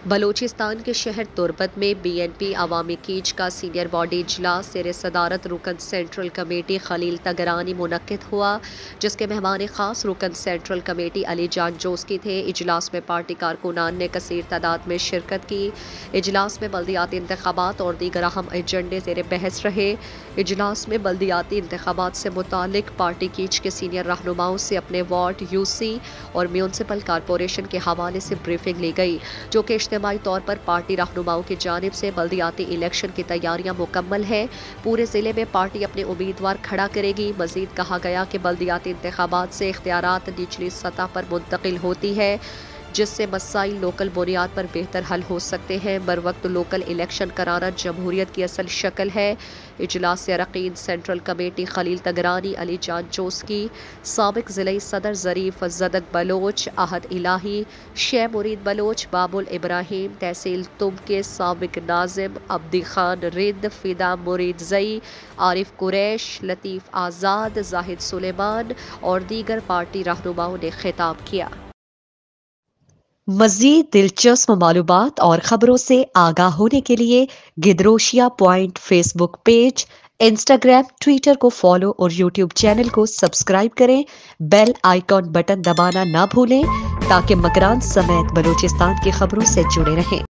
बलूचिस्तान के शहर तुर्बत में बीएनपी अवामी कीज का सीनियर बॉडी इजलास ज़ेर सदारत रुकन सेंट्रल कमेटी खलील तगरानी मुनक्किद हुआ, जिसके मेहमान खास रुकन सेंट्रल कमेटी अली जान जोस्की थे। इजलास में पार्टी कारकुनान ने कसीर तादाद में शिरकत की। इजलास में बल्दियाती इंतखाबात और दीगर अहम एजेंडे ज़ेर बहस रहे। इजलास में बल्दियाती इंतखाबात से मुतालिक पार्टी कीज के सीनियर रहनुमाओं से अपने वार्ड, यूसी और म्यूनसिपल कारपोरेशन के हवाले से ब्रीफिंग ली गई, जो कि इज्तिमाई तौर पर पार्टी रहनुमाओं की जानिब से बल्दियाती इलेक्शन की तैयारियां मुकम्मल है। पूरे जिले में पार्टी अपने उम्मीदवार खड़ा करेगी। मजीद कहा गया कि बल्दियाती इंतखाबात से इख्तियारात निचली सतह पर मुंतकिल होती है, जिससे मसाइल लोकल बुनियाद पर बेहतर हल हो सकते हैं। बर वक्त लोकल इलेक्शन कराना जमहूरियत की असल शक्ल है। इजलास से अरकान सेंट्रल कमेटी खलील तगरानी, अली जान जोस्की, साबिक ज़िले सदर ज़रीफ ज़दक बलोच, आहद इलाही, शे मुरीद बलोच, बाबुल इब्राहिम, तहसील तुम के साबिक नाजिम अब्दी खान रिंद, फिदा मुरीद जई, आरिफ कुरैश, लतीफ़ आज़ाद, जाहिद सुलेमान और दीगर पार्टी रहनुमाओं ने खिताब किया। मज़ीद दिलचस्प मालूमात और ख़बरों से आगाह होने के लिए गिदरोशिया point Facebook page, Instagram, Twitter को फॉलो और यूट्यूब चैनल को सब्सक्राइब करें। बेल आइकॉन बटन दबाना ना भूलें ताकि मकरान समेत बलूचिस्तान की खबरों से जुड़े रहें।